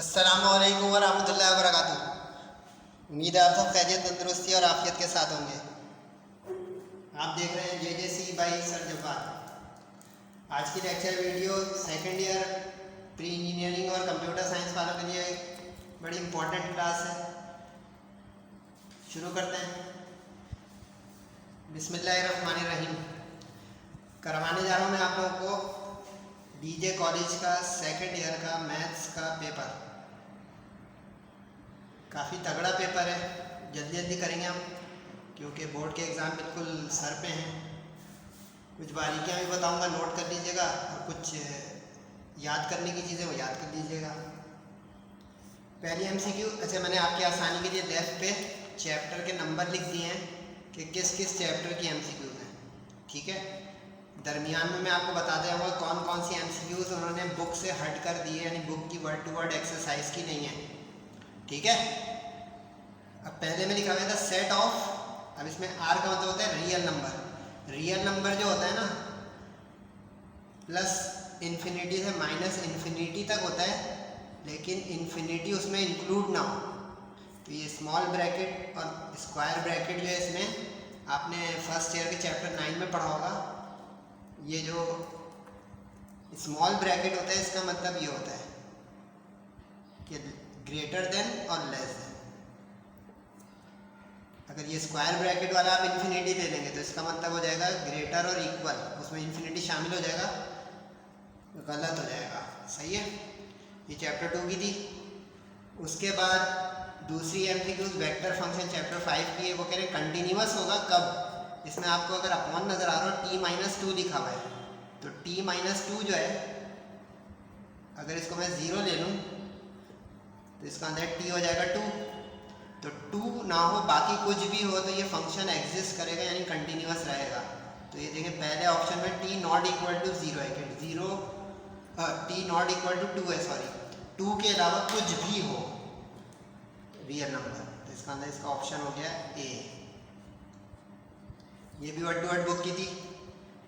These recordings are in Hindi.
अस्सलामुअलैकुम वरहमतुल्लाहि वबरकातुहू। उम्मीद है आप सब खैरियत, तंदुरुस्ती और आफियत के साथ होंगे। आप देख रहे हैं JJC बाई सर जब्बार। आज की lecture video second year pre engineering और कंप्यूटर साइंस वालों के लिए एक बड़ी इम्पोर्टेंट क्लास है। शुरू करते हैं। बिस्मिल्लाहिर्रहमानिर्रहीम। करवाने जा रहा हूँ मैं आप लोगों को DJ कॉलेज का सेकंड ईयर का मैथ्स का पेपर। काफ़ी तगड़ा पेपर है, जल्दी जल्दी करेंगे हम क्योंकि बोर्ड के एग्ज़ाम बिल्कुल सर पे हैं। कुछ बारीकियाँ भी बताऊंगा, नोट कर लीजिएगा, और कुछ याद करने की चीज़ें वो याद कर लीजिएगा। पहली MCQ, अच्छा मैंने आपकी आसानी के लिए लेफ्ट पे चैप्टर के नंबर लिख दिए हैं कि किस किस चैप्टर की MCQs हैं, ठीक है। दरमियान में मैं आपको बता दूँगा कौन कौन सी MCQs उन्होंने बुक से हट कर दी है, यानी बुक की वर्ड टू वर्ड एक्सरसाइज की नहीं है, ठीक है। अब पहले में लिखा हुआ था सेट ऑफ, अब इसमें R का मतलब होता है रियल नंबर। रियल नंबर जो होता है ना, प्लस इन्फिनिटी से माइनस इन्फिनिटी तक होता है, लेकिन इन्फिनिटी उसमें इंक्लूड ना हो। तो ये स्मॉल ब्रैकेट और स्क्वायर ब्रैकेट जो है, इसमें आपने फर्स्ट ईयर के चैप्टर 9 में पढ़ा होगा। ये जो स्मॉल ब्रैकेट होता है, इसका मतलब ये होता है कि ग्रेटर देन और लेस देन। अगर ये स्क्वायर ब्रैकेट वाला आप इन्फिनिटी ले लेंगे तो इसका मतलब हो जाएगा ग्रेटर और इक्वल, उसमें इन्फिनिटी शामिल हो जाएगा, गलत हो जाएगा, सही है। ये चैप्टर 2 की थी। उसके बाद दूसरी MCQs वेक्टर फंक्शन चैप्टर 5 की है। वो कह रहे हैं कंटिन्यूअस होगा कब। इसमें आपको अगर अपॉन नज़र आ रहा हो t-2 लिखा हुआ है, तो t-2 जो है, अगर इसको मैं 0 ले लूँ तो इसका अंदर t हो जाएगा 2। तो 2 ना हो, बाकी कुछ भी हो, तो ये फंक्शन एग्जिस्ट करेगा, यानी कंटिन्यूअस रहेगा। तो ये देखें पहले ऑप्शन में t नॉट इक्वल टू 0 है कि t नॉट इक्वल टू 2 है, सॉरी 2 के अलावा कुछ भी हो रियल नंबर, तो इसका अंदर इसका ऑप्शन हो गया A। ये भी वर्ड टू वर्ड बुक की थी।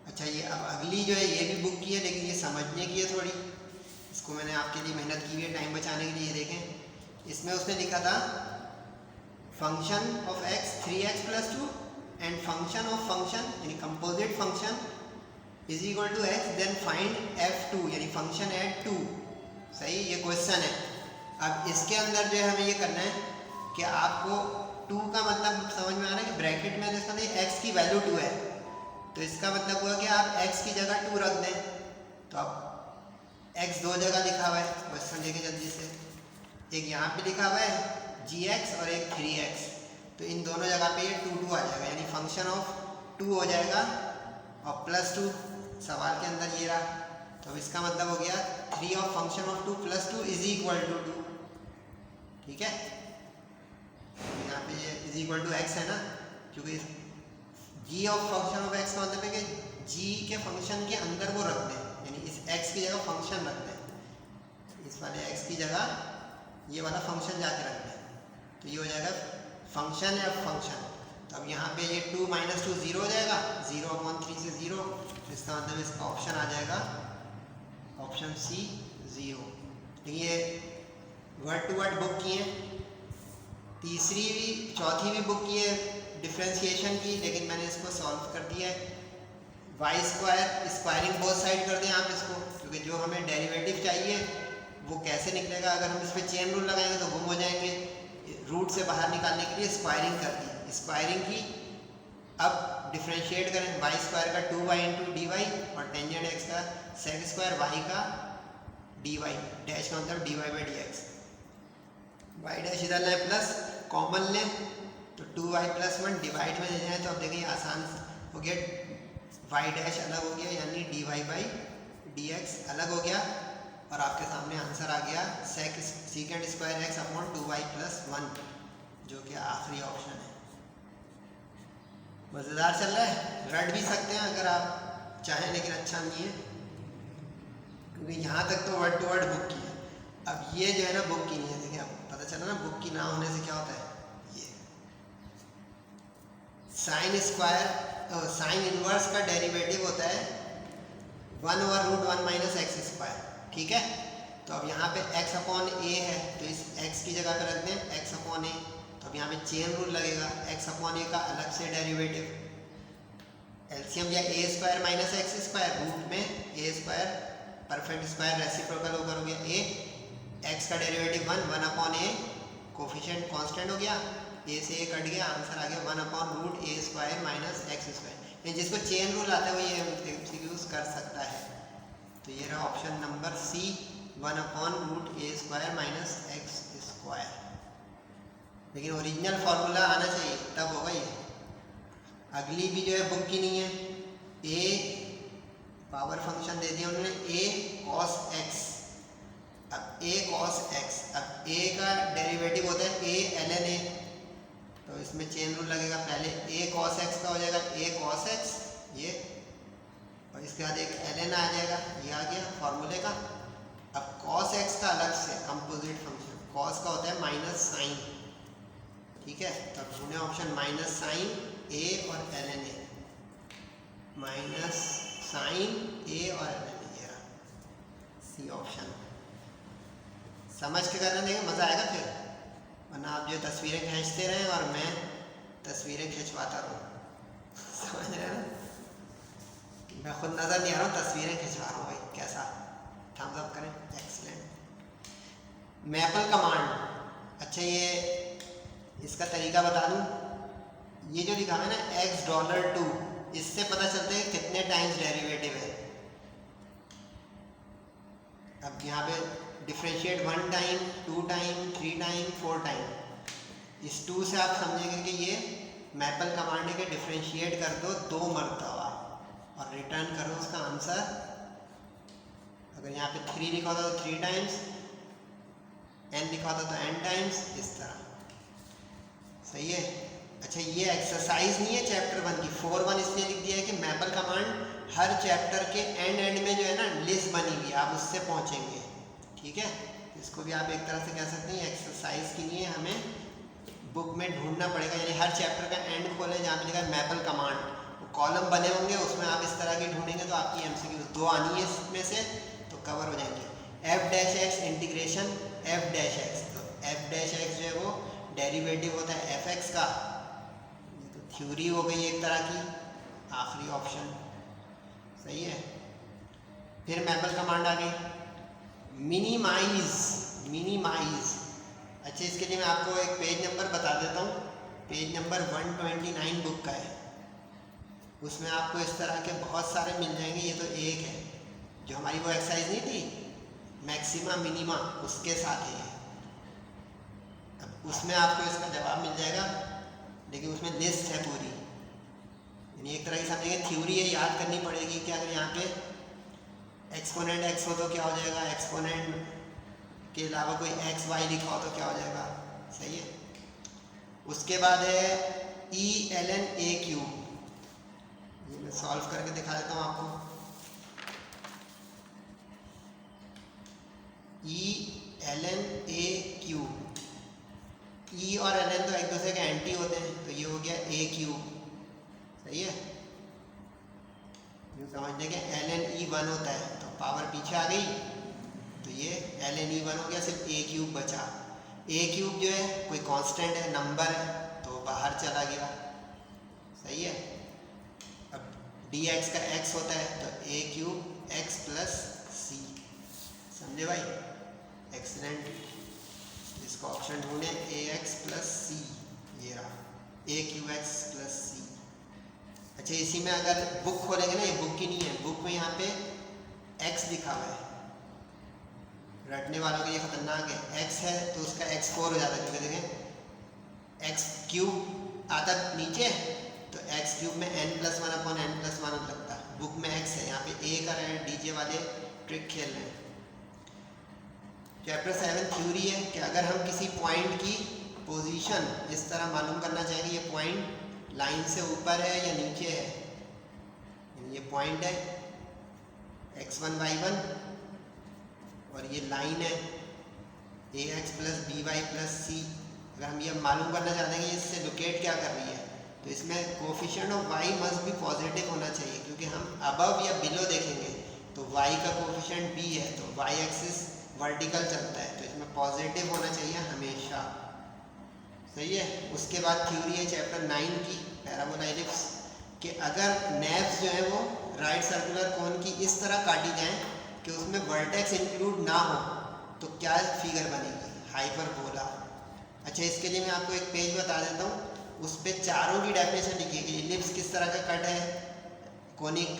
अच्छा ये अब अगली जो है ये भी बुक की है, लेकिन ये समझने की है थोड़ी, इसको मैंने आपके लिए मेहनत की है टाइम बचाने के लिए। देखें इसमें उसने लिखा था function of x 3x plus 2 and function of function यानी composite function is equal to x, then find f2 यानी फंक्शन एट 2। सही, ये क्वेश्चन है। अब इसके अंदर जो है हमें ये करना है कि आपको 2 का मतलब समझ में आ रहा है कि ब्रैकेट में इसका नहीं x की वैल्यू 2 है, तो इसका मतलब हुआ कि आप x की जगह 2 रख दें। तो अब x दो जगह लिखा हुआ है, बस समझिए जल्दी से। एक यहाँ पे लिखा हुआ है gx और एक 3x, तो इन दोनों जगह पे ये 2 2 आ जाएगा, यानी फंक्शन ऑफ 2 हो जाएगा, और प्लस 2 सवाल के अंदर ये रहा। तो अब इसका मतलब हो गया 3 of function of 2 plus 2 is equal to 2, ठीक है। यहाँ पे ये इज इक्वल टू x है ना, क्योंकि g of function of x का मतलब है कि g के फंक्शन के अंदर वो रख दें, यानी इस x की जगह फंक्शन रख दें, इस वाले x की जगह ये वाला फंक्शन जाके रख दें, तो ये हो जाएगा फंक्शन है फंक्शन। तो अब यहाँ पे ये 2 - 2 0 हो जाएगा, 0/3 से 0, तो इसका मतलब इसका ऑप्शन आ जाएगा ऑप्शन C 0। ये वर्ड टू वर्ड बुक की है। तीसरी भी चौथी भी बुक की है डिफ्रेंशिएशन की, लेकिन मैंने इसको सॉल्व कर दिया है। y square squaring both side कर दें आप इसको, क्योंकि जो हमें डेरिवेटिव चाहिए वो कैसे निकलेगा, अगर हम इस पर चेन रूल लगाएंगे तो गुम हो जाएंगे। रूट से बाहर निकालने के लिए स्क्वायरिंग कर दी, स्क्वायरिंग की। अब डिफ्रेंशिएट करें, y स्क्वायर का 2y × dy और टेंजेंट x का सेक स्क्वायर y का dy, डैश का मतलब dy/dx। y डैश इधर लें प्लस, कॉमन लें तो 2y + 1 डिवाइड में ले जाए, तो अब देखिए आसान हो गया, y डैश अलग हो गया, यानी dy/dx अलग हो गया, और आपके सामने आंसर आ गया second square x upon 2y + 1, जो कि आखिरी ऑप्शन है। मज़ेदार चल रहा है, रट भी सकते हैं अगर आप चाहें, लेकिन अच्छा नहीं है क्योंकि यहाँ तक तो वर्ड टू वर्ड बुक की है। अब ये जो है ना बुक की नहीं है, देखिए अब पता चला ना बुक की ना होने से क्या होता है। ये साइन इनवर्स का डेरिवेटिव होता है 1/√1 - x², ठीक है। तो अब यहाँ पे x अपॉन ए है, तो इस x की जगह पे रख दें x अपॉन ए। तो अब यहाँ पे चेन रूल लगेगा, x अपॉन ए का अलग से डेरिवेटिव, एलसीएम या A square minus X square, root में A square perfect square reciprocal होकर हो गया ए, x का derivative 1 upon A, coefficient constant हो गया, ए से ए कट गया, आंसर आ गया 1 upon root A square minus X square. जिसको चेन रूल आता है वो ये एमसीक्यूज कर सकता है। तो ये रहा option number C, 1 upon root A square minus X square. लेकिन ओरिजिनल फार्मूला आना चाहिए तब होगा ये। अगली भी जो है बुक की नहीं है, ए पावर फंक्शन दे दिया उन्होंने ए कॉस एक्स। अब ए कॉस एक्स, अब ए का डेरिवेटिव होता है ए ln ए, तो इसमें चेन रूल लगेगा, पहले ए कॉस एक्स का हो जाएगा ए कॉस एक्स ये, और इसके बाद एक ln आ जाएगा, ये आ गया फॉर्मूले का। अब कॉस एक्स का अलग से कंपोजिट फंक्शन, कॉस का होता है माइनस साइन, ठीक है। तब ढूंढे ऑप्शन माइनस साइन ए और ln ए, माइनस साइन ए और ln ए, सी ऑप्शन। समझ के करना देंगे मज़ा आएगा फिर, वरना आप जो तस्वीरें खींचते रहें और मैं तस्वीरें खिंचवाता रहूँ। समझ रहे हैं ना, मैं खुद नज़र नहीं आ रहा हूँ, तस्वीरें खिंचवा रहा हूँ भाई। कैसा, थम्स अप करें, एक्सीलेंट। मैपल कमांड, अच्छा ये इसका तरीका बता दूँ, ये जो लिखा है ना $2, इससे पता चलता है कितने टाइम्स डेरिवेटिव है। अब यहाँ पे differentiate 1 time, 2 time, 3 time, 4 time. इस 2 से आप समझेंगे कि ये मैपल कमांड है कि डिफ्रेंशिएट कर दो 2 मरतबा और रिटर्न करो उसका आंसर। अगर यहाँ पे 3 लिखा होता तो 3 टाइम्स, n लिखा होता तो n टाइम्स, इस तरह। सही है। अच्छा ये एक्सरसाइज नहीं है चैप्टर 1 की, 4.1 इसलिए लिख दिया है कि मैपल कमांड हर चैप्टर के एंड में जो है ना लिस्ट बनी हुई है, आप उससे पहुँचेंगे, ठीक है। इसको भी आप एक तरह से कह सकते हैं एक्सरसाइज की नहीं है, हमें बुक में ढूंढना पड़ेगा। यानी हर चैप्टर का एंड खोलें जहाँ पे लिखा है मैपल कमांड, कॉलम बने होंगे उसमें आप इस तरह की ढूंढेंगे तो आपकी एमसीक्यू 2 आनी है इसमें से, तो कवर हो जाएंगे। f-x इंटीग्रेशन f-x, तो f-x जो है वो डेरिवेटिव होता है fx का, ये तो थ्योरी हो गई एक तरह की। आखिरी ऑप्शन सही है। फिर मैपल कमांड आ गई मिनिमाइज, मिनिमाइज। अच्छा इसके लिए मैं आपको एक पेज नंबर बता देता हूँ, पेज नंबर 129 बुक का है, उसमें आपको इस तरह के बहुत सारे मिल जाएंगे। ये तो एक है, जो हमारी वो एक्सरसाइज नहीं थी मैक्सिमा मिनिमा, उसके साथ है ये। अब उसमें आपको इसका जवाब मिल जाएगा, लेकिन उसमें लिस्ट है पूरी, यानी एक तरह की समझेंगे थ्योरी है, याद करनी पड़ेगी कि अगर यहाँ पे एक्सपोनेंट x हो तो क्या हो जाएगा, एक्सपोनेंट के अलावा कोई x y लिखा हो तो क्या हो जाएगा। सही है। उसके बाद है e ln a क्यूब, ये मैं सॉल्व करके दिखा देता हूँ आपको। e ln a cube, e और ln तो एक दूसरे के एंटी होते हैं, तो ये हो गया a क्यूब। सही है। यूँ समझने के ln e 1 होता है, तो पावर पीछे आ गई, तो ये ln e 1 हो गया, सिर्फ a क्यूब बचा। a क्यूब जो है कोई कांस्टेंट है, नंबर है, तो बाहर चला गया। सही है। अब dx का x होता है, तो a cube x plus c। समझे भाई, एक्सीलेंट। इसका ऑप्शन ढूंढे ax प्लस c, ये रहा a cube x plus c। अच्छा इसी में अगर बुक खोलेंगे ना, ये बुक की नहीं है, बुक में यहाँ पे x लिखा हुआ है, रटने वालों के लिए खतरनाक है। x है तो उसका x4 हो जाता है, क्योंकि देखें x क्यूब आता नीचे, तो x क्यूब में n+1 अपॉन n+1 लगता है। बुक में x है, यहाँ पे a कर रहे हैं, डीजे वाले ट्रिक खेल रहे हैं। चैप्टर 7 थ्योरी है कि अगर हम किसी पॉइंट की पोजीशन इस तरह मालूम करना चाहेंगे, ये पॉइंट लाइन से ऊपर है या नीचे है, ये पॉइंट है x1 y1 और ये लाइन है ax plus by plus c। अगर हम ये मालूम करना चाहते हैं कि इससे लोकेट क्या कर रही है, तो इसमें coefficient of y must be positive होना चाहिए, क्योंकि हम अबव या बिलो देखेंगे तो y का कोफिशिएंट b है, तो y एक्सिस वर्टिकल चलता है, तो इसमें पॉजिटिव होना चाहिए हमेशा। सही है। उसके बाद थ्योरी है चैप्टर 9 की, पैराबोला एलिप्स, कि अगर नेव्स जो है वो राइट सर्कुलर कोन की इस तरह काटी जाएं कि उसमें वर्टेक्स इंक्लूड ना हो तो क्या फिगर बनेगी, हाइपरबोला। अच्छा, इसके लिए मैं आपको एक पेज बता देता हूँ, उस पर चारों की डेफिनेशन लिखी है कि एलिप्स किस तरह का कट है, conic,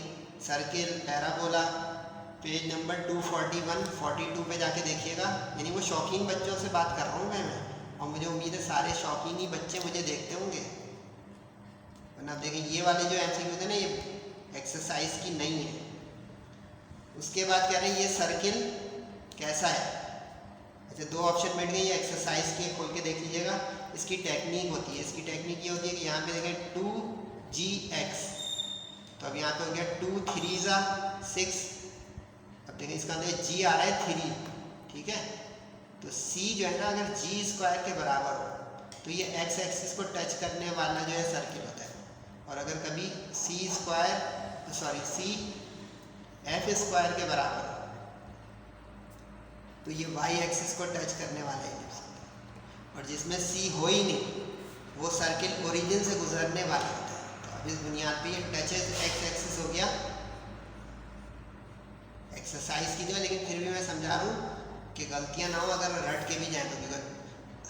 circle, parabola. Page number 241-42 पे जाके देखिएगा। यानी वो शौकीन बच्चों से बात कर रहा हूँ मैं, और मुझे उम्मीद है सारे शौकीन ही बच्चे मुझे देखते होंगे। वरना देखें ये वाले जो एमसीक्यू थे ना, ये एक्सरसाइज की नहीं है। उसके बाद कह रहे हैं ये सर्किल कैसा है। अच्छा, दो ऑप्शन मिल गए, ये एक्सरसाइज के खोल के देख लीजिएगा। इसकी टेक्निक होती है, इसकी टेक्निक ये होती है कि यहाँ पे देखें 2gx, तो अब यहाँ पे हो गया 2 3 6। अब देखें इसका अंदर g आ रहा है 3, ठीक है। तो c जो है ना, अगर g स्क्वायर के बराबर हो तो ये x एक्सिस को टच करने वाला जो है सर्किल होता है, और अगर कभी c f स्क्वायर के बराबर हो तो ये y एक्सिस को टच करने वाला एलिप्स होता है। और जिसमें c हो ही नहीं वो सर्किल ओरिजिन से गुजरने वाला होता है। तो अब इस बुनियाद पे ये टचेस x एक्सिस हो गया। एक्सरसाइज की जो है, लेकिन फिर भी मैं समझा रहा हूँ कि गलतियाँ ना हो अगर रट के भी जाए तो, बिकॉज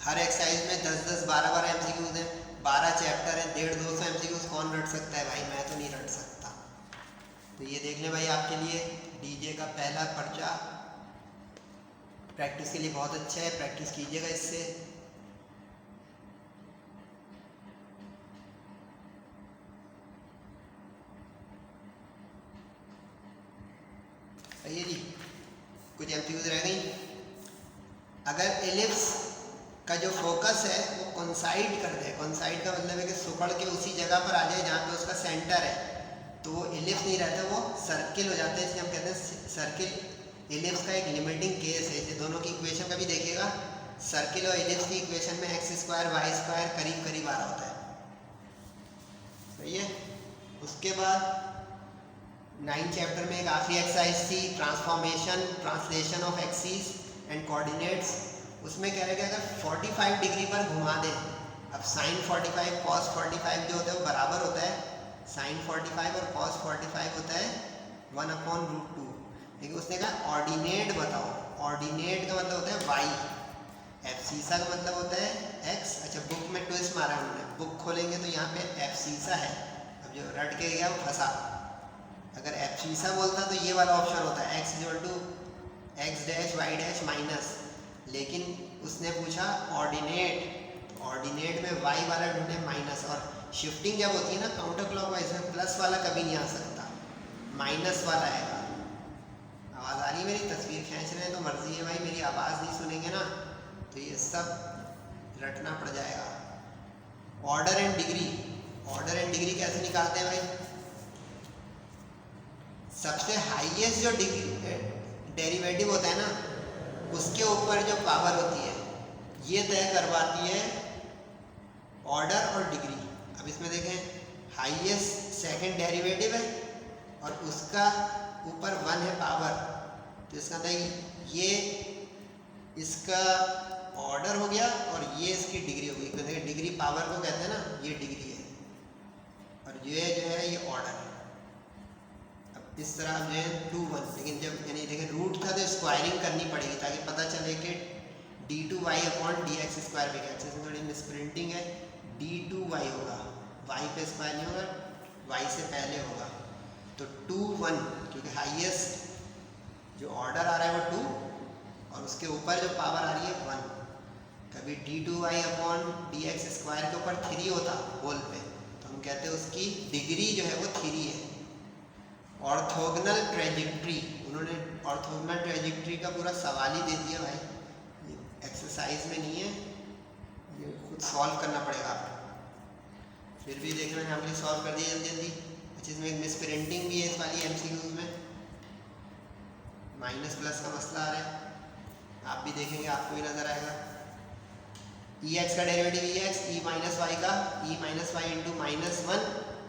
हर एक्सरसाइज में 10-10 12-12 एमसीक्यूज हैं, 12 चैप्टर हैं, 150-200 एमसीक्यूज कौन रट सकता है भाई, मैं तो नहीं रट सकता। तो ये देख लें भाई, आपके लिए डीजे का पहला पर्चा प्रैक्टिस के लिए बहुत अच्छा है, प्रैक्टिस कीजिएगा इससे। ये जी कुछ एमसीक्यूज रह गई। अगर एलिप्स का जो फोकस है वो कोइंसाइड कर दे, कोइंसाइड का मतलब है कि सुकड़ के उसी जगह पर आ जाए जहाँ पे उसका सेंटर है, तो वो एलिप्स नहीं रहता, वो सर्किल हो जाता है। इसलिए हम कहते हैं सर्किल एलिप्स का एक लिमिटिंग केस है। ये दोनों की इक्वेशन का भी देखिएगा, सर्किल और एलिप्स की इक्वेशन में x स्क्वायर y स्क्वायर करीब करीब आ रहा होता है। सही है। उसके बाद 9 चैप्टर में एक आखिरी एक्सरसाइज थी, transformation translation of axis and coordinates. उसमें कह रहे हैं कि अगर 45 डिग्री पर घुमा दें, अब साइन 45 कॉस 45 जो होता है वो बराबर होता है, साइन 45 और कॉस 45 होता है 1/√2। लेकिन उसने कहा ऑर्डिनेट बताओ। ऑर्डिनेट का मतलब होता है y, एब्सीसा का मतलब होता है x। अच्छा, बुक में ट्विस्ट मारा है उन्होंने, बुक खोलेंगे तो यहाँ पे एब्सीसा है, अब जो रट के गया वो फंसा। अगर एब्सीसा बोलता तो ये वाला ऑप्शन होता है x = x dash y dash minus, लेकिन उसने पूछा ऑर्डिनेट, तो ऑर्डिनेट में y वाला ढूंढे माइनस, और शिफ्टिंग जब होती है ना काउंटर क्लॉकवाइज में, प्लस वाला कभी नहीं आ सकता, माइनस वाला आएगा। आवाज़ आ रही है मेरी, तस्वीर खींच रहे हैं तो मर्जी है भाई, मेरी आवाज़ नहीं सुनेंगे ना तो ये सब रटना पड़ जाएगा। Order and degree, order and degree कैसे निकालते हैं भाई? सबसे हाईएस्ट जो डेरिवेटिव होता है ना, उसके ऊपर जो पावर होती है ये तय करवाती है ऑर्डर और डिग्री। अब इसमें देखें, हाईएस्ट सेकंड डेरिवेटिव है और उसका ऊपर 1 है पावर, तो इसका मतलब ये इसका ऑर्डर हो गया और ये इसकी डिग्री हो गई। देखिए डिग्री पावर को कहते हैं ना, ये डिग्री है और ये जो है ये ऑर्डर है। अब इस तरह जो है 2 1, लेकिन जब यानी देखिए रूट था तो स्क्वायरिंग करनी पड़ेगी ताकि पता चले कि d2y/dx स्क्वायर पे क्या, थोड़ी मिसप्रिंटिंग है, d2y होगा, y पे स्क्वायर नहीं होगा, y से पहले होगा, तो 2 1, क्योंकि हाईएस्ट जो ऑर्डर आ रहा है वो 2 और उसके ऊपर जो पावर आ रही है 1। कभी d2y/dx स्क्वायर के ऊपर 3 होता होल पे, तो हम कहते हैं उसकी डिग्री जो है वो 3 है। ऑर्थोगोनल ट्रेजेक्ट्री, उन्होंने ऑर्थोगोनल ट्रेजेक्ट्री का पूरा सवाल ही दे दिया भाई, ये एक्सरसाइज में नहीं है, ये खुद सॉल्व करना पड़ेगा आपको। फिर भी देखना मैंने आपके लिए सॉल्व कर दिया जल्दी जल्दी। अच्छा, इसमें एक मिस प्रिंटिंग भी है इस वाली एमसीक्यूज में, माइनस प्लस का मसला आ रहा है, आप भी देखेंगे आपको भी नजर आएगा। ex का derivative ex, e minus Y का e माइनस वाई इंटू -1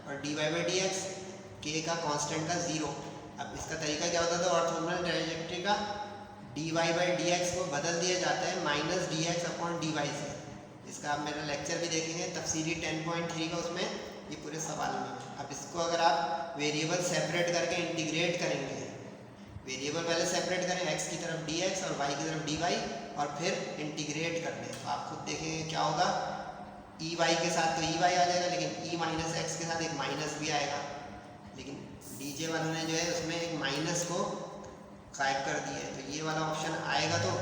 और dy/dx, k का कांस्टेंट का 0। अब इसका तरीका क्या होता था ऑर्थोगोनल ट्रायजेक्ट्री का, dy बाई डी एक्स को बदल दिया जाता है minus D X upon D Y से। इसका आप मेरा लेक्चर भी देखेंगे तफसीली 10.3 का, उसमें ये पूरे सवाल में। अब इसको अगर आप वेरिएबल सेपरेट करके इंटीग्रेट करेंगे, वेरिएबल पहले सेपरेट करें x की तरफ dx और y की तरफ dy और फिर इंटीग्रेट कर लें, तो आप खुद देखेंगे क्या होगा। ई वाई के साथ तो ई वाई आ जाएगा, लेकिन ई माइनस एक्स के साथ एक माइनस भी आएगा। लेकिन डीजे वालों ने जो है उसमें एक माइनस को गायब कर दिया है, तो ये वाला ऑप्शन आएगा तो,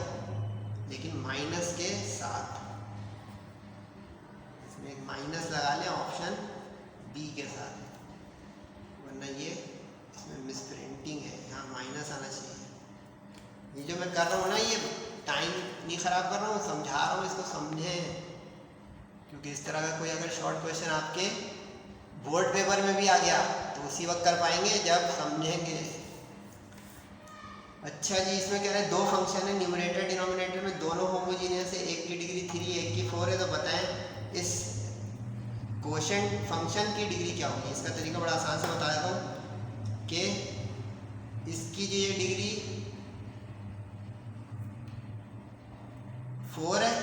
लेकिन माइनस के साथ, इसमें एक माइनस लगा लें ऑप्शन बी के साथ, वरना ये इसमें मिस प्रिंटिंग है, यहाँ माइनस आना चाहिए। ये जो मैं कर रहा हूँ ना, ये टाइम नहीं ख़राब कर रहा हूँ, समझा रहा हूँ, इसको समझें। क्योंकि इस तरह का कोई अगर शॉर्ट क्वेश्चन आपके बोर्ड पेपर में भी आ गया तो उसी वक्त कर पाएंगे जब समझेंगे। अच्छा जी, इसमें कह रहे हैं दो फंक्शन है, न्यूमरेटर डिनोमिनेटर में दोनों होमोजीनियस है, एक की डिग्री 3 एक की 4 है, तो बताएं इस कोशेंट फंक्शन की डिग्री क्या होगी। इसका तरीका बड़ा आसान से बता देता हूँ कि इसकी जो ये डिग्री 4 है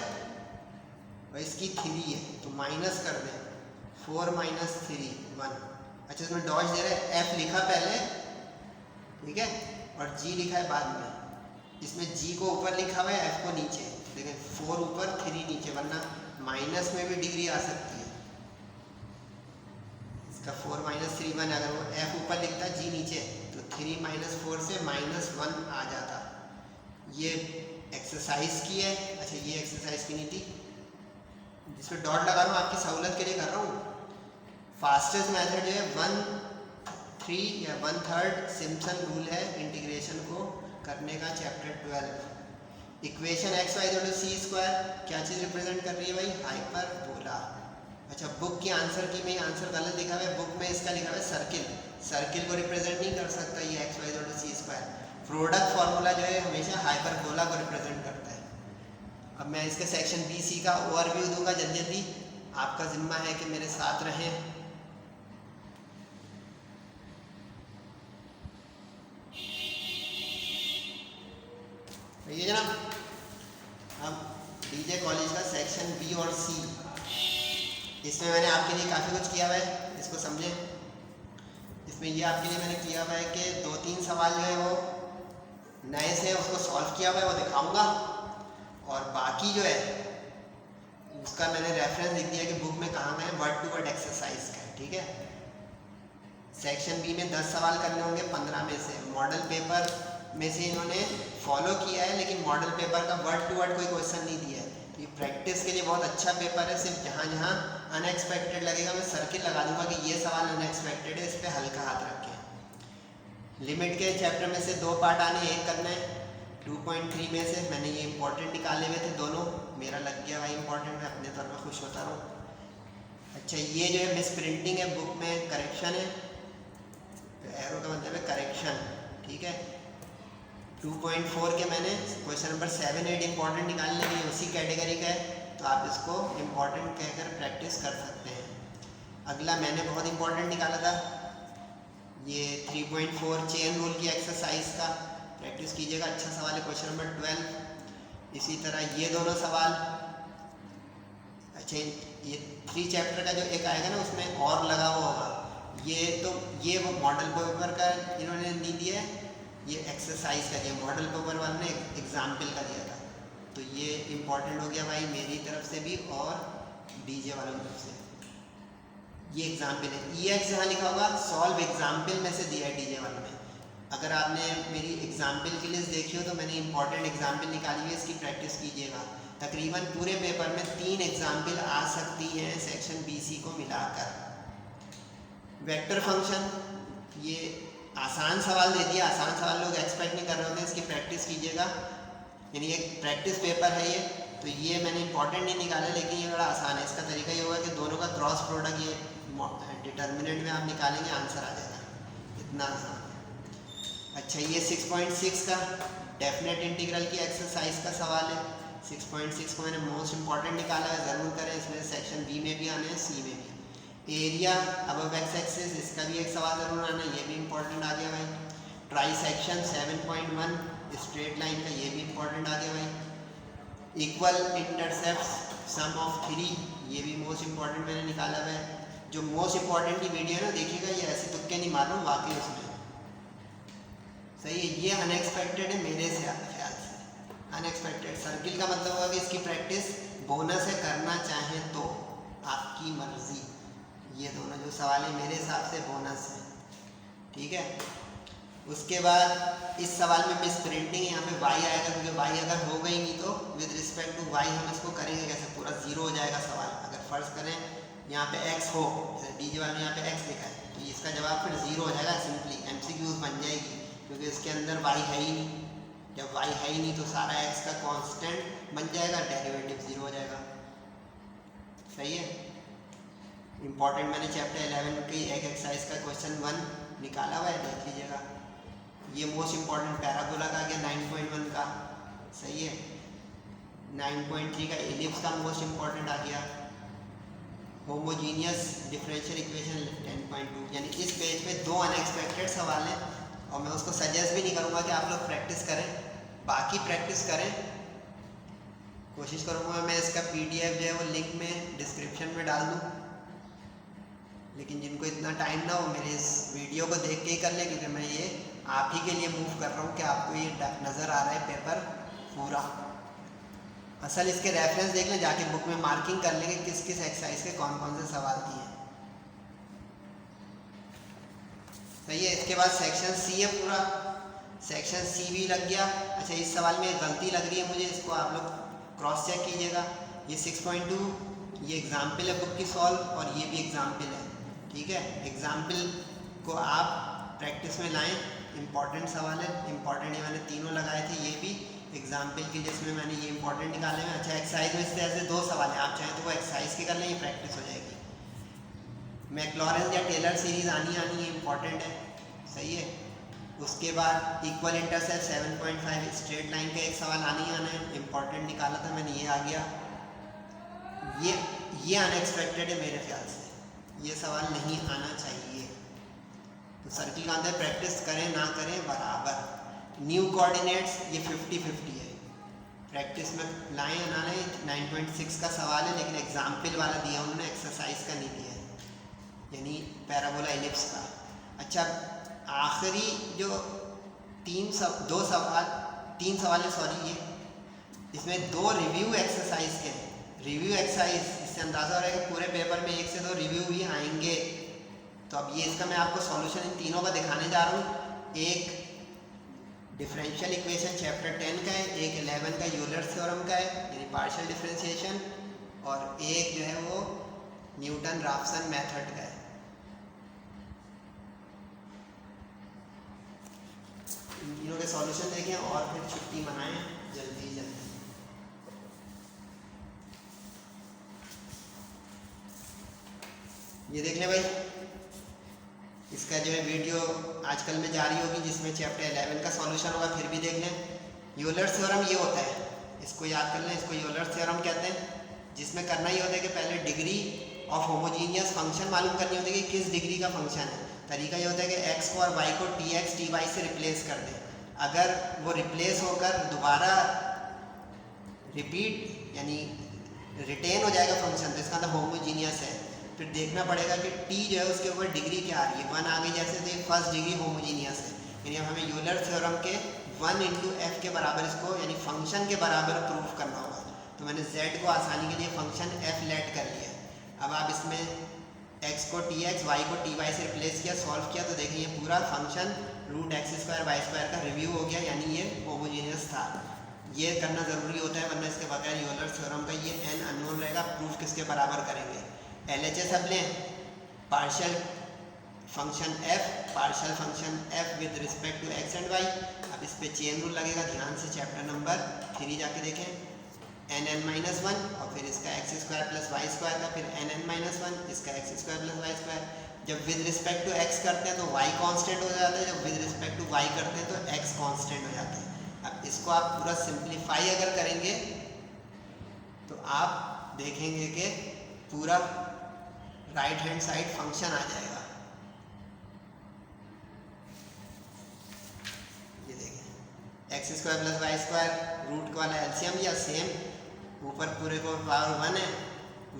और इसकी 3 है, तो माइनस कर दें 4 माइनस 3 1। अच्छा, इसमें डॉट दे रहे हैं, एफ लिखा पहले, ठीक है, और जी लिखा है बाद में। इसमें जी को ऊपर लिखा हुआ है, एफ को नीचे, लेकिन 4 ऊपर 3 नीचे, वरना माइनस में भी डिग्री आ सकती है। इसका 4 माइनस 3 1, अगर वो एफ ऊपर लिखता है जी नीचे, तो 3 माइनस 4 से -1 आ जाता। ये एक्सरसाइज की है। अच्छा, ये एक्सरसाइज की नहीं थी, जिसमें डॉट लगा रहा हूँ आपकी सहूलत के लिए कर रहा हूँ। फास्टेस्ट मेथड जो है 1/3 या 1/3 सिम्पसन रूल है इंटीग्रेशन को करने का, chapter 12। Equation X Y equal to C square क्या चीज़ रिप्रेजेंट कर रही है भाई, हाइपरबोला। अच्छा, बुक की आंसर की में आंसर गलत लिखा हुआ है, बुक में इसका लिखा हुआ है सर्किल, सर्किल को रिप्रेजेंट नहीं कर सकता ये X Y equal to C square. Product formula जो है हमेशा हाइपरबोला को रिप्रेजेंट करता है। अब मैं इसके सेक्शन बी सी का ओवरव्यू दूंगा जल्दी जल्दी, आपका जिम्मा है कि मेरे साथ रहें। ये जनाब, अब डीजे कॉलेज का सेक्शन बी और सी, इसमें मैंने आपके लिए काफ़ी कुछ किया हुआ है, इसको समझें। इसमें ये आपके लिए मैंने किया हुआ है कि 2-3 सवाल जो है वो नए से उसको सॉल्व किया हुआ है, वो दिखाऊंगा, और बाकी जो है उसका मैंने रेफरेंस लिख दिया कि बुक में कहाँ गए, वर्ड टू वर्ड एक्सरसाइज का है, ठीक है। सेक्शन बी में 10 सवाल करने होंगे 15 में से। मॉडल पेपर में से इन्होंने फॉलो किया है, लेकिन मॉडल पेपर का वर्ड टू वर्ड कोई क्वेश्चन नहीं दिया है। तो ये प्रैक्टिस के लिए बहुत अच्छा पेपर है। सिर्फ जहाँ जहाँ अनएक्सपेक्टेड लगेगा मैं सर्किल लगा दूंगा कि ये सवाल अनएक्सपेक्टेड है, इस पर हल्का हाथ रखें। लिमिट के चैप्टर में से 2 पार्ट आने, एक करना है। 2.3 में से मैंने ये इंपॉर्टेंट निकाले हुए थे दोनों, मेरा लग गया भाई इंपॉर्टेंट, मैं अपने तौर पर खुश होता रहूँ। अच्छा, ये जो है मिस प्रिंटिंग है, बुक में करेक्शन है, तो एरो का मतलब है करेक्शन, ठीक है। 2.4 के मैंने क्वेश्चन नंबर 7 8 इंपॉर्टेंट निकालने लगे, उसी कैटेगरी का है, तो आप इसको इंपॉर्टेंट कहकर प्रैक्टिस कर सकते हैं। अगला मैंने बहुत इंपॉर्टेंट निकाला था, ये 3.4 चेन रूल की एक्सरसाइज का, प्रैक्टिस कीजिएगा, अच्छा सवाल है, क्वेश्चन नंबर 12। इसी तरह ये दोनों सवाल। अच्छा, ये 3 चैप्टर का जो एक आएगा ना, उसमें और लगा हुआ होगा, ये वो मॉडल पेपर का इन्होंने नहीं दिया है, ये एक्सरसाइज का दिया, मॉडल पेपर वाले ने एग्जाम्पल का दिया था, तो ये इंपॉर्टेंट हो गया भाई मेरी तरफ से भी और डीजे वालों की तरफ से। ये एग्जाम्पल है, EX जहाँ लिखा होगा सॉल्व एग्जाम्पल में से दिया है डीजे वालों ने। अगर आपने मेरी एग्जाम्पल की लिस्ट देखी हो तो मैंने इंपॉर्टेंट एग्जाम्पल निकाली है, इसकी प्रैक्टिस कीजिएगा। तकरीबन पूरे पेपर में 3 एग्जाम्पल आ सकती हैं सेक्शन BC को मिलाकर। वेक्टर फंक्शन, ये आसान सवाल दे दिया, आसान सवाल लोग एक्सपेक्ट नहीं कर रहे होते, इसकी प्रैक्टिस कीजिएगा। यानी एक प्रैक्टिस पेपर है ये, तो ये मैंने इंपॉर्टेंट नहीं निकाला, लेकिन ये बड़ा आसान है। इसका तरीका ये होगा कि दोनों का क्रॉस प्रोडक्ट ये डिटर्मिनेंट में आप निकालेंगे, आंसर आ जाएगा, इतना आसान है। अच्छा, ये 6.6 का डेफिनेट इंटीग्रल की एक्सरसाइज का सवाल है। 6.6 को मैंने मोस्ट इंपॉर्टेंट निकाला है, ज़रूर करें, इसमें सेक्शन बी में भी आने हैं, सी में भी। एरिया अबव एक्स एक्सिस, इसका भी एक सवाल ज़रूर आना है, ये भी इंपॉर्टेंट आ गया भाई। ट्राई सेक्शन 7.1 स्ट्रेट लाइन का ये भी इंपॉर्टेंट आ गया भाई। इक्वल इंटरसेप्ट्स सम ऑफ 3, ये भी मोस्ट इंपॉर्टेंट मैंने निकाला हुआ है। जो मोस्ट इंपॉर्टेंट की वीडियो है ना, देखिएगा, ये ऐसे तुक्के नहीं मार रहा हूँ, वाकई उसमें सही है। ये अनएक्सपेक्टेड है मेरे से ख्याल से, अनएक्सपेक्टेड। सर्किल का मतलब होगा कि इसकी प्रैक्टिस बोनस है, करना चाहें तो आपकी मर्जी। ये दोनों जो सवाल है मेरे हिसाब से बोनस है, ठीक है। उसके बाद इस सवाल में मिस प्रिंटिंग, यहाँ पे y आएगा, क्योंकि y अगर हो गई नहीं तो विद रिस्पेक्ट टू y हम इसको करेंगे कैसे, पूरा जीरो हो जाएगा सवाल। अगर फर्ज करें यहाँ पे x हो, डीजे वाले में यहाँ पे x लिखा है, तो इसका जवाब फिर जीरो हो जाएगा, सिंपली MCQs बन जाएगी, क्योंकि इसके अंदर y है ही नहीं। जब y है ही नहीं तो सारा x का कांस्टेंट बन जाएगा, डेरिवेटिव जीरो हो जाएगा, सही है। इंपॉर्टेंट मैंने चैप्टर 11 की एक एक्सरसाइज का क्वेश्चन 1 निकाला हुआ है, देख लीजिएगा। ये मोस्ट इंपॉर्टेंट पैराबोला का आ गया 9.1 का, सही है। 9.3 का एलिप्स का मोस्ट इंपॉर्टेंट आ गया। Homogeneous differential equation 10.2। यानी इस पेज पे 2 अनएक्सपेक्टेड सवाल हैं, और मैं उसको सजेस्ट भी नहीं करूँगा कि आप लोग प्रैक्टिस करें, बाकी प्रैक्टिस करें। कोशिश करूँगा मैं इसका PDF जो है वो लिंक में डिस्क्रिप्शन में डाल दूँ, लेकिन जिनको इतना टाइम ना हो मेरे इस वीडियो को देख के ही कर ले, क्योंकि मैं ये आप ही के लिए मूव कर रहा हूँ कि आपको ये नज़र आ रहा है पेपर पूरा। असल इसके रेफरेंस देख लें, जाके बुक में मार्किंग कर लेंगे किस किस एक्सरसाइज के कौन कौन से सवाल दिए, सही है। इसके बाद सेक्शन सी है पूरा, सेक्शन सी भी लग गया। अच्छा, इस सवाल में गलती लग रही है मुझे, इसको आप लोग क्रॉस चेक कीजिएगा। ये 6.2 ये एग्जाम्पल है बुक की सॉल्व, और ये भी एग्जाम्पल है, ठीक है। एग्जाम्पल को आप प्रैक्टिस में लाएं, इंपॉर्टेंट सवाल है, इंपॉर्टेंट ये मैंने तीनों लगाए थे, ये भी एग्जाम्पल की, जिसमें मैंने ये इंपॉर्टेंट निकाले हैं। अच्छा, एक्सरसाइज में इस तरह से 2 सवाल हैं, आप चाहें तो वो एक्सरसाइज के कर लें, ये प्रैक्टिस हो जाएगी। मैक्लॉरेंस या टेलर सीरीज आनी है, इंपॉर्टेंट है, सही है। उसके बाद इक्वल इंटरसेप्ट 7.5 स्ट्रेट लाइन का एक सवाल आना है, इंपॉर्टेंट निकाला था मैंने, ये आ गया। ये अनएक्सपेक्टेड है मेरे ख्याल से, ये सवाल नहीं आना चाहिए। तो सर्किल का अंदर प्रैक्टिस करें ना करें बराबर। न्यू कोऑर्डिनेट्स ये 50-50 है, प्रैक्टिस में लाएं ना लाएं। 9.6 का सवाल है, लेकिन एग्जाम्पल वाला दिया उन्होंने, एक्सरसाइज का नहीं दिया है, यानी पैराबोला एलिप्स का। अच्छा, आखिरी जो 3 सवाल है, सॉरी, ये इसमें 2 रिव्यू एक्सरसाइज के हैं। रिव्यू एक्सरसाइज, इससे अंदाज़ा हो रहा है कि पूरे पेपर में 1 से 2 रिव्यू भी आएंगे। तो अब ये इसका मैं आपको सॉल्यूशन इन तीनों का दिखाने जा रहा हूँ। एक डिफरेंशियल इक्वेशन चैप्टर 10 का है, एक 11 का यूलर्स थ्योरम का है, यानी पार्शियल डिफरेंशिएशन, और एक जो है वो न्यूटन राफसन मेथड का है। इन तीनों के सॉल्यूशन देखें और फिर छुट्टी मनाएं जल्दी। ये देख लें भाई, इसका जो है वीडियो आजकल में जारी होगी, जिसमें चैप्टर 11 का सॉल्यूशन होगा, फिर भी देख लें। यूलर्स थ्योरम ये होता है, इसको याद कर लें, इसको यूलर्स थ्योरम कहते हैं, जिसमें करना ही होता है कि पहले डिग्री ऑफ होमोजीनियस फंक्शन मालूम करनी होती है कि किस डिग्री का फंक्शन है। तरीका ये होता है कि x को और y को tx ty से रिप्लेस कर दें। अगर वो रिप्लेस होकर दोबारा रिपीट यानी रिटेन हो जाएगा फंक्शन, तो इसका मतलब होमोजीनियस है। फिर देखना पड़ेगा कि t जो है उसके ऊपर डिग्री क्या आ रही है, 1 आ गई जैसे, तो ये फर्स्ट डिग्री होमोजीनियस है। यानी अब हमें यूलर थ्योरम के 1 × f के बराबर इसको यानी फंक्शन के बराबर प्रूफ करना होगा। तो मैंने z को आसानी के लिए फंक्शन f लेट कर लिया। अब आप इसमें x को tx, y को ty से रिप्लेस किया, सॉल्व किया, तो देखिए ये पूरा फंक्शन √x² y² का रिव्यू हो गया, यानी ये होमोजीनियस था। ये करना ज़रूरी होता है, वरना इसके बगैर यूलर थ्योरम का ये n अननोन रहेगा। प्रूफ किसके बराबर करेंगे, LHS अब लें, partial function f with respect to x and y। अब इस पे चेन रूल लगेगा, ध्यान से चैप्टर नंबर 3 जाके देखें। nn-1 और फिर इसका x² + y² का, फिर nn-1 इसका x² + y²। जब विद रिस्पेक्ट टू x करते हैं तो y कांस्टेंट हो जाता है, जब विद रिस्पेक्ट टू y करते हैं तो x कांस्टेंट हो जाता है। अब इसको आप पूरा सिंप्लीफाई अगर करेंगे तो आप देखेंगे कि पूरा राइट हैंड साइड फंक्शन आ जाएगा। ये देखें, x X square plus Y square, root वाला एलसीएम लिया, सेम ऊपर पूरे को पावर 1 है,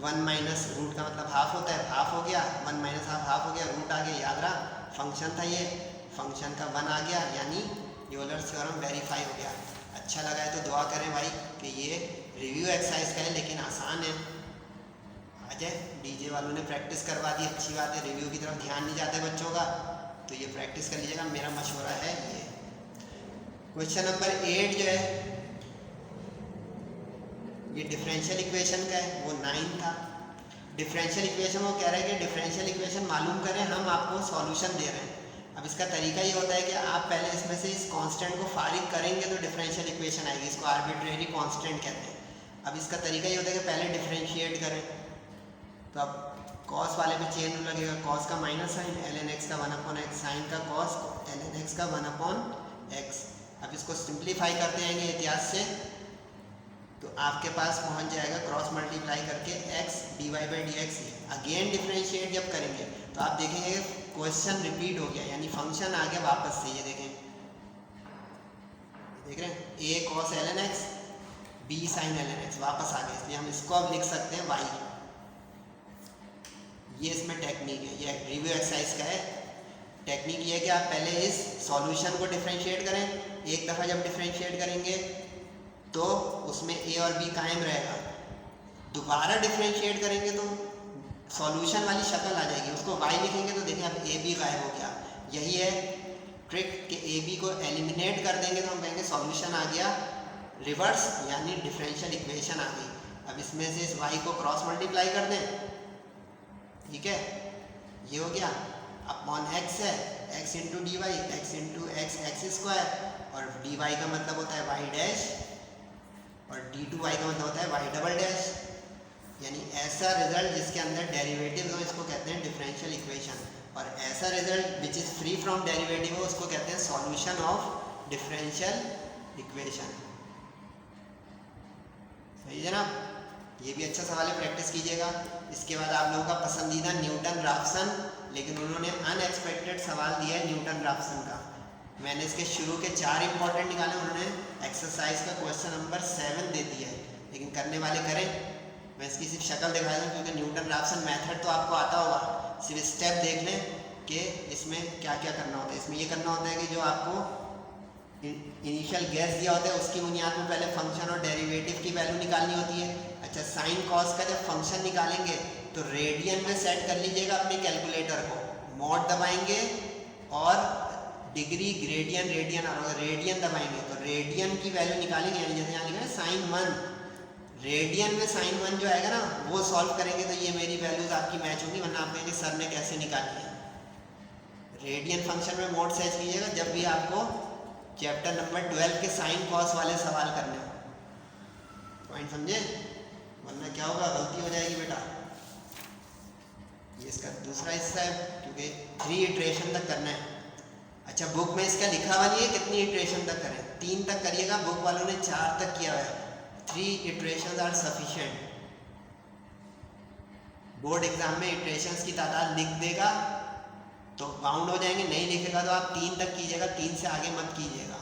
1 माइनस रूट का मतलब हाफ होता है, हाफ हो गया, 1 माइनस हाफ हाफ हो गया, रूट आ गया, याद रहा फंक्शन था ये, फंक्शन का 1 आ गया, यानी यूलर थ्योरम वेरीफाई हो गया। अच्छा लगा है तो दुआ करें भाई कि ये रिव्यू एक्सरसाइज का है लेकिन आसान है। आ जाए, डीजे वालों ने प्रैक्टिस करवा दी, अच्छी बात है, रिव्यू की तरफ ध्यान नहीं जाते बच्चों का, तो ये प्रैक्टिस कर लीजिएगा, मेरा मशवरा है ये। क्वेश्चन नंबर 8 जो है ये डिफरेंशियल इक्वेशन का है, वो 9 था। डिफरेंशियल इक्वेशन वो कह रहे हैं कि डिफरेंशियल इक्वेशन मालूम करें, हम आपको सॉल्यूशन दे रहे हैं। अब इसका तरीका ये होता है कि आप पहले इसमें से इस कांस्टेंट को फारिग करेंगे तो डिफरेंशियल इक्वेशन आएगी, इसको आर्बिट्रेरी कांस्टेंट कहते हैं। अब इसका तरीका ये होता है कि पहले डिफरेंशिएट करें, तो अब कॉस वाले पे चेन लगेगा, कॉस का माइनस साइन ln x का 1/x, साइन का कॉस ln x का 1/x। अब इसको सिंप्लीफाई करते जाएंगे इतिहास से, तो आपके पास पहुंच जाएगा क्रॉस मल्टीप्लाई करके x dy/dx। अगेन डिफरेंशिएट जब करेंगे तो आप देखेंगे क्वेश्चन रिपीट हो गया, यानी फंक्शन आ गया वापस से, ये देखें, देख रहे हैं a cos ln x b sin ln x वापस आ गया, इसलिए हम इसको अब लिख सकते हैं y। ये इसमें टेक्निक है, ये रिव्यू एक्सरसाइज का है। टेक्निक ये है कि आप पहले इस सॉल्यूशन को डिफरेंशिएट करें, एक दफ़ा जब डिफरेंशिएट करेंगे तो उसमें a और b कायम रहेगा, दोबारा डिफरेंशिएट करेंगे तो सॉल्यूशन वाली शक्ल आ जाएगी, उसको y लिखेंगे तो देखें अब a b गायब हो गया। यही है ट्रिक कि a b को एलिमिनेट कर देंगे तो हम कहेंगे सॉल्यूशन आ गया रिवर्स, यानी डिफरेंशियल इक्वेशन आ गई। अब इसमें से इस y को क्रॉस मल्टीप्लाई कर दें, ठीक है, ये हो गया, अपॉन x है, x into D Y, X into X X square, और dy का मतलब होता है y डैश, और d2y का मतलब होता है y डबल डैश, यानी ऐसा रिजल्ट जिसके अंदर डेरिवेटिव हो इसको कहते हैं डिफरेंशियल इक्वेशन, और ऐसा result which is free from derivative हो उसको कहते हैं सॉल्यूशन ऑफ डिफरेंशियल इक्वेशन। सही है ना, ये भी अच्छा सवाल है, प्रैक्टिस कीजिएगा। इसके बाद आप लोगों का पसंदीदा न्यूटन राफसन, लेकिन उन्होंने अनएक्सपेक्टेड सवाल दिया है न्यूटन राफसन का। मैंने इसके शुरू के 4 इंपॉर्टेंट निकाले, उन्होंने एक्सरसाइज का क्वेश्चन नंबर 7 दे दिया है, लेकिन करने वाले करें। मैं इसकी सिर्फ शक्ल दिखा दूँ क्योंकि न्यूटन राफसन मेथड तो आपको आता होगा, सिर्फ स्टेप देख लें कि इसमें क्या क्या करना होता है। इसमें ये करना होता है कि जो आपको इनिशियल गैस दिया होता है उसकी बुनियाद में पहले फंक्शन और डेरिवेटिव की वैल्यू निकालनी होती है। अच्छा, साइन कॉस का जब फंक्शन निकालेंगे तो रेडियन में सेट कर लीजिएगा अपने कैलकुलेटर को, मॉड दबाएंगे और डिग्री ग्रेडियन रेडियन, और अगर रेडियन दबाएंगे तो रेडियन की वैल्यू निकालेंगे, यानी जैसे यहाँ लिखा है साइन 1, रेडियन में साइन 1 जो आएगा ना वो सॉल्व करेंगे तो ये मेरी वैल्यूज आपकी मैच होंगी, वरना आप कहेंगे सर ने कैसे निकाली है। रेडियन फंक्शन में मोड सेट कीजिएगा जब भी आपको चैप्टर नंबर 12 के साइन कॉस वाले सवाल करने हो। पॉइंट समझे, वरना क्या होगा, गलती हो जाएगी बेटा। ये इसका दूसरा हिस्सा है क्योंकि 3 इटरेशन तक करना है। अच्छा, बुक में इसका लिखा हुआ नहीं है कितनी इटरेशन तक करें, 3 तक करिएगा, बुक वालों ने 4 तक किया हुआ है। 3 iteration are sufficient. Board exam में इटरेशंस की तादाद लिख देगा तो बाउंड हो जाएंगे, नहीं लिखेगा तो आप 3 तक कीजिएगा, 3 से आगे मत कीजिएगा।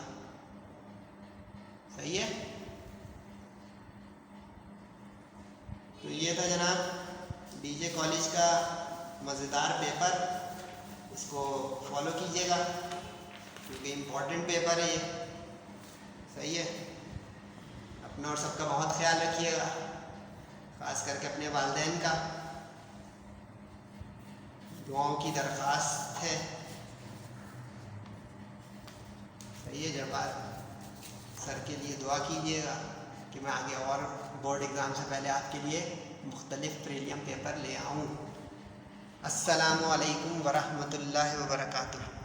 सही है, तो ये था जनाब डीजे कॉलेज का मज़ेदार पेपर, इसको फॉलो कीजिएगा क्योंकि इम्पोर्टेंट पेपर है ये। सही है, अपना और सबका बहुत ख्याल रखिएगा, खास करके अपने वालिदैन का। दुआओं की दरख्वास्त है। सही है, जब सर के लिए दुआ कीजिएगा कि मैं आगे और बोर्ड एग्ज़ाम से पहले आपके लिए मुख्तलिफ प्रीलियम पेपर ले आऊँ। अस्सलामु अलैकुम वरहमतुल्लाहि वबरकातुहू।